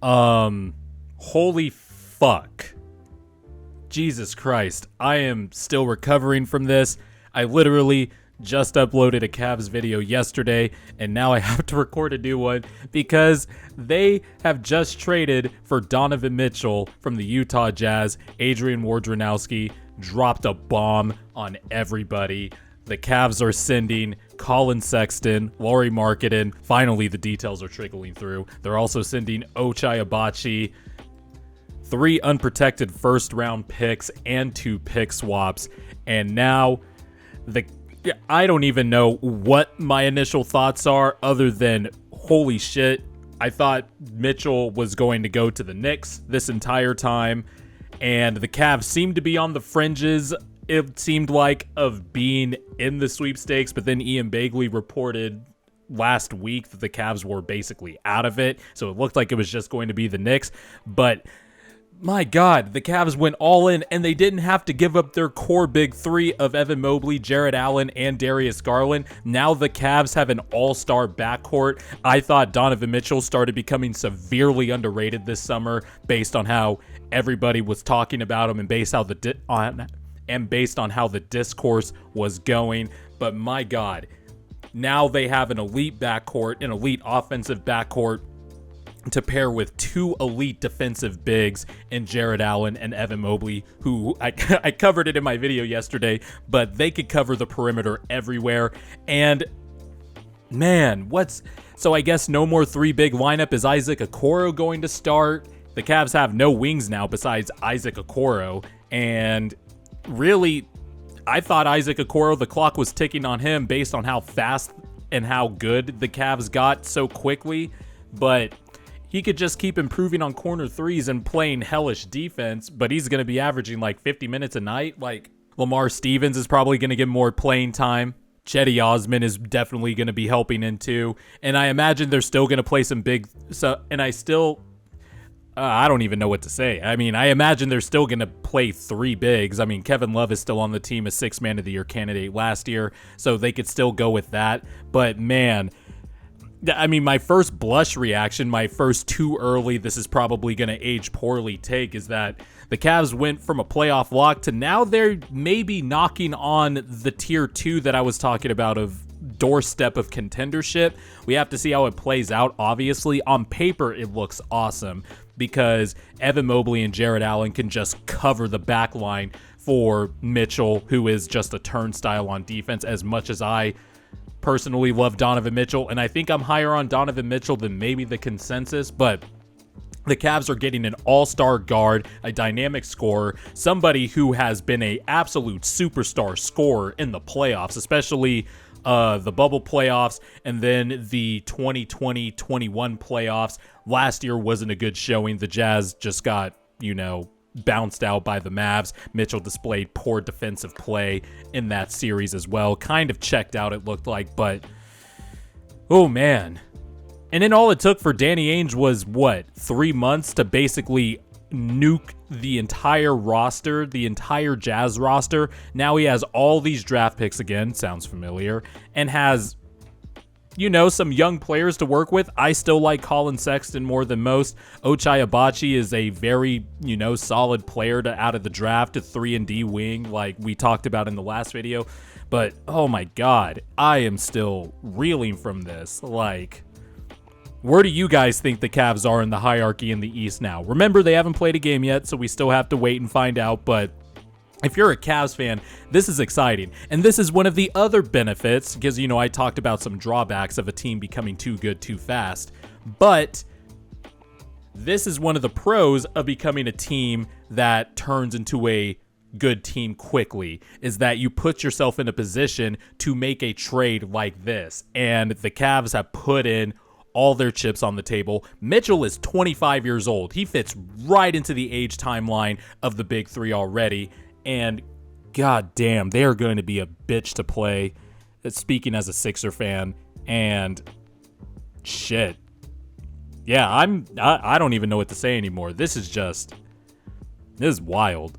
Holy fuck. Jesus Christ. I am still recovering from this. I literally just uploaded a Cavs video yesterday, and now I have to record a new one because they have just traded for Donovan Mitchell from the Utah Jazz. Adrian Wojnarowski dropped a bomb on everybody. The Cavs are sending Colin Sexton, Lauri Markkanen. Finally, the details are trickling through. They're also sending Ochai Agbaji, 3 unprotected first-round picks, and 2 pick swaps. And now, I don't even know what my initial thoughts are other than, holy shit, I thought Mitchell was going to go to the Knicks this entire time. And the Cavs seemed to be on the fringes, it seemed like, of being in the sweepstakes, but then Ian Begley reported last week that the Cavs were basically out of it, so it looked like it was just going to be the Knicks. But my God, the Cavs went all in, and they didn't have to give up their core big three of Evan Mobley, Jarrett Allen, and Darius Garland. Now the Cavs have an all-star backcourt. I thought Donovan Mitchell started becoming severely underrated this summer based on how everybody was talking about him and based on how the discourse was going. But my God, now they have an elite backcourt, an elite offensive backcourt to pair with 2 elite defensive bigs in Jarrett Allen and Evan Mobley, who I covered it in my video yesterday, but they could cover the perimeter everywhere. And man, so I guess no more 3 big lineup. Is Isaac Okoro going to start? The Cavs have no wings now besides Isaac Okoro, and really, I thought Isaac Okoro, the clock was ticking on him based on how fast and how good the Cavs got so quickly, but he could just keep improving on corner threes and playing hellish defense, but he's going to be averaging like 50 minutes a night. Like, Lamar Stevens is probably going to get more playing time. Chetty Osman is definitely going to be helping in too, and I imagine they're still going to play some big, I don't even know what to say. I mean, I imagine they're still going to play 3 bigs. I mean, Kevin Love is still on the team, a 6th Man of the Year candidate last year, so they could still go with that. But man, I mean, my first blush reaction, my first too early, this is probably going to age poorly take, is that the Cavs went from a playoff lock to now they're maybe knocking on the tier 2 that I was talking about of doorstep of contendership. We have to see how it plays out. Obviously, on paper, it looks awesome because Evan Mobley and Jarrett Allen can just cover the back line for Mitchell, who is just a turnstile on defense, as much as I personally love Donovan Mitchell. And I think I'm higher on Donovan Mitchell than maybe the consensus, but the Cavs are getting an all-star guard, a dynamic scorer, somebody who has been an absolute superstar scorer in the playoffs, especially the bubble playoffs and then the 2020-21 playoffs. Last year wasn't a good showing. The Jazz just got, bounced out by the Mavs. Mitchell displayed poor defensive play in that series as well. Kind of checked out, it looked like, but oh man. And then all it took for Danny Ainge was 3 months to basically nuke the entire roster, the entire Jazz roster. Now he has all these draft picks again, sounds familiar, and has, some young players to work with. I still like Colin Sexton more than most. Ochai Agbaji is a very, solid player out of the draft, a 3-and-D wing like we talked about in the last video. But, oh my God, I am still reeling from this. Like, where do you guys think the Cavs are in the hierarchy in the East now? Remember, they haven't played a game yet, so we still have to wait and find out, but if you're a Cavs fan, this is exciting. And this is one of the other benefits, because, I talked about some drawbacks of a team becoming too good too fast, but this is one of the pros of becoming a team that turns into a good team quickly, is that you put yourself in a position to make a trade like this. And the Cavs have put in all their chips on the table. Mitchell is 25 years old. He fits right into the age timeline of the big three already. And god damn, they are going to be a bitch to play. Speaking as a Sixer fan, and shit. Yeah, I don't even know what to say anymore. This is wild.